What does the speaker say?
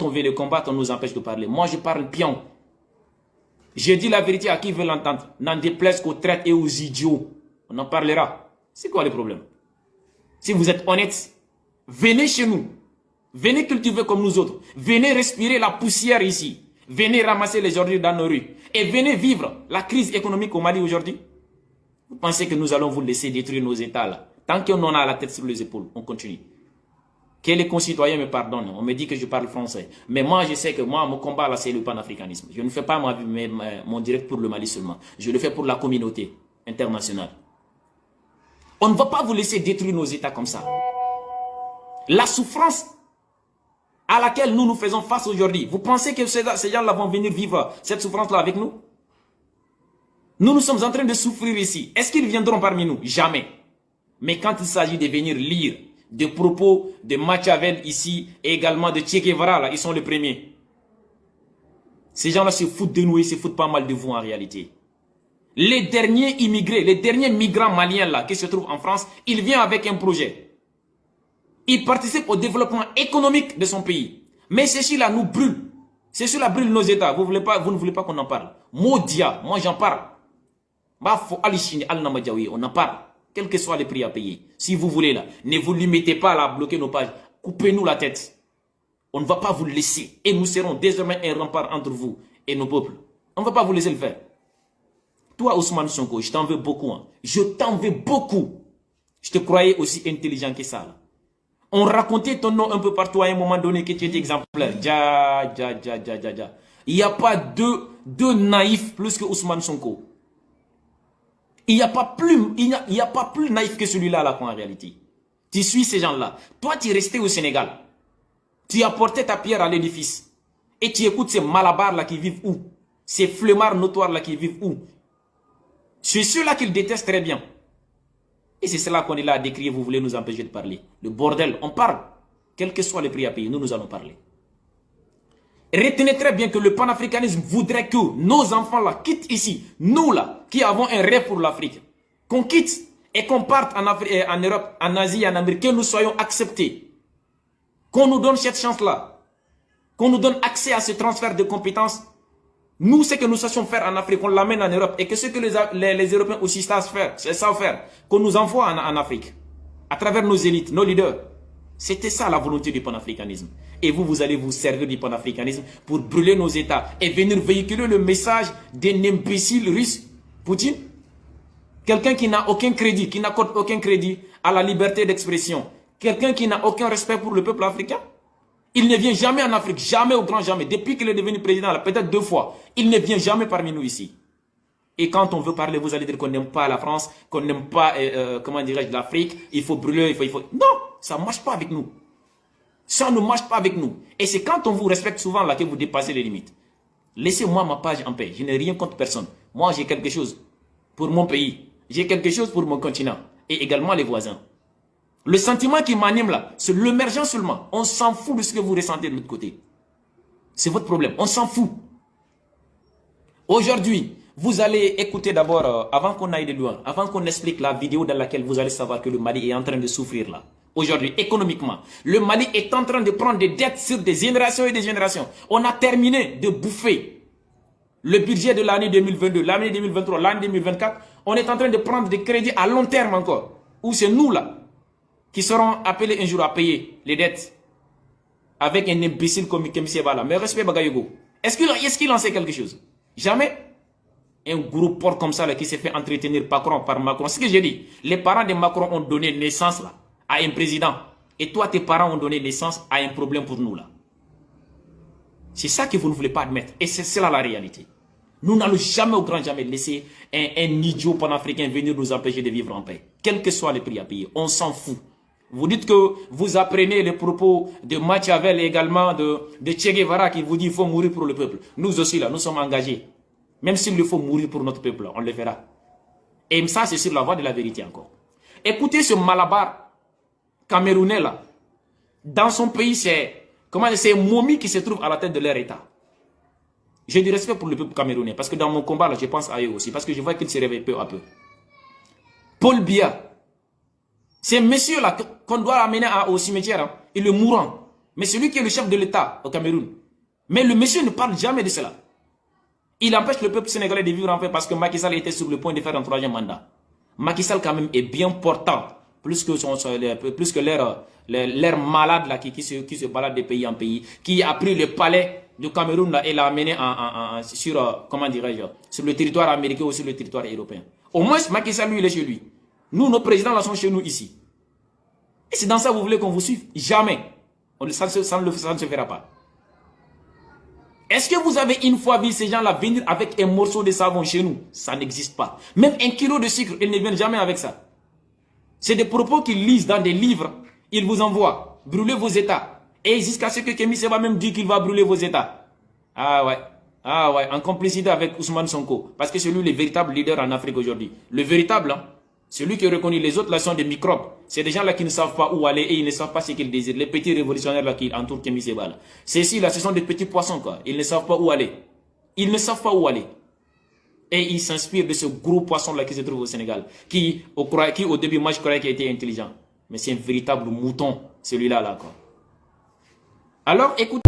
on veut le combattre, on nous empêche de parler. Moi, je parle pion. Je dis la vérité à qui veut l'entendre. N'en déplaise qu'aux traites et aux idiots. On en parlera. C'est quoi le problème? Si vous êtes honnête, venez chez nous. Venez cultiver comme nous autres. Venez respirer la poussière ici. Venez ramasser les ordures dans nos rues. Et venez vivre la crise économique au Mali aujourd'hui. Vous pensez que nous allons vous laisser détruire nos États là? Tant qu'on en a la tête sur les épaules, on continue. Que les concitoyens me pardonnent. On me dit que je parle français. Mais moi, je sais que moi, mon combat là, c'est le panafricanisme. Je ne fais pas mon direct pour le Mali seulement. Je le fais pour la communauté internationale. On ne va pas vous laisser détruire nos États comme ça. La souffrance à laquelle nous nous faisons face aujourd'hui, vous pensez que ces gens-là vont venir vivre cette souffrance-là avec nous? Nous sommes en train de souffrir ici. Est-ce qu'ils viendront parmi nous? Jamais. Mais quand il s'agit de venir lire des propos de Machiavel ici et également de Che Guevara, là, ils sont les premiers. Ces gens-là se foutent de nous, ils se foutent pas mal de vous en réalité. Les derniers immigrés, les derniers migrants maliens là qui se trouvent en France, ils viennent avec un projet. Ils participent au développement économique de son pays. Mais ceci-là nous brûle. Ceci-là brûle nos États. Vous ne voulez pas qu'on en parle. Maudia, moi j'en parle. On en parle. Quels que soient les prix à payer. Si vous voulez là, ne vous limitez pas à bloquer nos pages. Coupez-nous la tête. On ne va pas vous laisser. Et nous serons désormais un rempart entre vous et nos peuples. On ne va pas vous laisser le faire. Toi, Ousmane Sonko, je t'en veux beaucoup. Hein. Je t'en veux beaucoup. Je te croyais aussi intelligent que ça. Là. On racontait ton nom un peu partout à un moment donné que tu étais exemplaire. Il n'y a pas deux naïfs plus que Ousmane Sonko. Il n'y a pas plus naïf que celui-là là, en réalité. Tu suis ces gens-là. Toi, tu es resté au Sénégal. Tu as porté ta pierre à l'édifice. Et tu écoutes ces malabars là qui vivent où? Ces flemmards notoires là qui vivent où? C'est ceux-là qu'ils détestent très bien. Et c'est cela qu'on est là à décrire, vous voulez nous empêcher de parler. Le bordel, on parle. Quel que soit le prix à payer, nous allons parler. Retenez très bien que le panafricanisme voudrait que nos enfants là quittent ici. Nous là, qui avons un rêve pour l'Afrique. Qu'on quitte et qu'on parte en Afrique, en Europe, en Asie, en Amérique. Que nous soyons acceptés. Qu'on nous donne cette chance-là. Qu'on nous donne accès à ce transfert de compétences. Nous, ce que nous sachions faire en Afrique, on l'amène en Europe. Et que ce que les Européens aussi savent faire, qu'on nous envoie en Afrique. À travers nos élites, nos leaders. C'était ça la volonté du panafricanisme. Et vous allez vous servir du panafricanisme pour brûler nos États. Et venir véhiculer le message d'un imbécile russe, Poutine. Quelqu'un qui n'a aucun crédit, qui n'accorde aucun crédit à la liberté d'expression. Quelqu'un qui n'a aucun respect pour le peuple africain. Il ne vient jamais en Afrique, jamais au grand jamais. Depuis qu'il est devenu président, peut-être 2 fois, il ne vient jamais parmi nous ici. Et quand on veut parler, vous allez dire qu'on n'aime pas la France, qu'on n'aime pas, comment dirais-je, l'Afrique, il faut brûler, il faut... Non, ça ne marche pas avec nous. Ça ne marche pas avec nous. Et c'est quand on vous respecte souvent là que vous dépassez les limites. Laissez-moi ma page en paix. Je n'ai rien contre personne. Moi, j'ai quelque chose pour mon pays. J'ai quelque chose pour mon continent. Et également les voisins. Le sentiment qui m'anime là, c'est l'émergence seulement. On s'en fout de ce que vous ressentez de l'autre côté. C'est votre problème. On s'en fout. Aujourd'hui, vous allez écouter d'abord, avant qu'on aille de loin, avant qu'on explique la vidéo dans laquelle vous allez savoir que le Mali est en train de souffrir là. Aujourd'hui, économiquement, le Mali est en train de prendre des dettes sur des générations et des générations. On a terminé de bouffer le budget de l'année 2022, l'année 2023, l'année 2024. On est en train de prendre des crédits à long terme encore. Où c'est nous là qui seront appelés un jour à payer les dettes avec un imbécile comme M. Bala. Mais respect Bagayogo. Est-ce qu'il en sait quelque chose? Jamais. Un gros porc comme ça là, qui s'est fait entretenir par Macron. C'est ce que j'ai dit. Les parents de Macron ont donné naissance là, à un président. Et toi, tes parents ont donné naissance à un problème pour nous là. C'est ça que vous ne voulez pas admettre. Et c'est cela la réalité. Nous n'allons jamais au grand jamais laisser un idiot panafricain venir nous empêcher de vivre en paix. Quel que soit le prix à payer. On s'en fout. Vous dites que vous apprenez les propos de Machiavel et également de Che Guevara qui vous dit qu'il faut mourir pour le peuple. Nous aussi là, nous sommes engagés. Même s'il faut mourir pour notre peuple, on le fera. Et ça, c'est sur la voie de la vérité encore. Écoutez ce malabar camerounais là. Dans son pays, c'est un momie qui se trouve à la tête de leur État. J'ai du respect pour le peuple camerounais. Parce que dans mon combat là, je pense à eux aussi. Parce que je vois qu'ils se réveillent peu à peu. Paul Biya. C'est monsieur là qu'on doit amener au cimetière. Hein. Il est mourant. Mais celui qui est le chef de l'État au Cameroun. Mais le monsieur ne parle jamais de cela. Il empêche le peuple sénégalais de vivre en paix parce que Macky Sall était sur le point de faire un 3e mandat. Macky Sall quand même est bien portant, plus que l'air malade là, qui se balade de pays en pays, qui a pris le palais du Cameroun là, et l'a amené sur, comment dirais-je, sur le territoire américain ou sur le territoire européen. Au moins Macky Sall lui il est chez lui. Nous, nos présidents là sont chez nous ici. Et c'est dans ça que vous voulez qu'on vous suive? Jamais. Ça ne se verra pas. Est-ce que vous avez une fois vu ces gens-là venir avec un morceau de savon chez nous? Ça n'existe pas. Même 1 kilo de sucre, ils ne viennent jamais avec ça. C'est des propos qu'ils lisent dans des livres. Ils vous envoient. Brûlez vos États. Et jusqu'à ce que Kémy Séba même dit qu'il va brûler vos États. Ah ouais. Ah ouais. En complicité avec Ousmane Sonko. Parce que c'est lui le véritable leader en Afrique aujourd'hui. Le véritable, hein. Celui qui est reconnu, les autres là sont des microbes. C'est des gens là qui ne savent pas où aller et ils ne savent pas ce qu'ils désirent. Les petits révolutionnaires là qui entourent Kémy Séba là. Ceux-ci là, ce sont des petits poissons quoi. Ils ne savent pas où aller. Ils ne savent pas où aller. Et ils s'inspirent de ce gros poisson là qui se trouve au Sénégal. Qui au début, moi je croyais qu'il était intelligent. Mais c'est un véritable mouton, celui-là là quoi. Alors écoutez.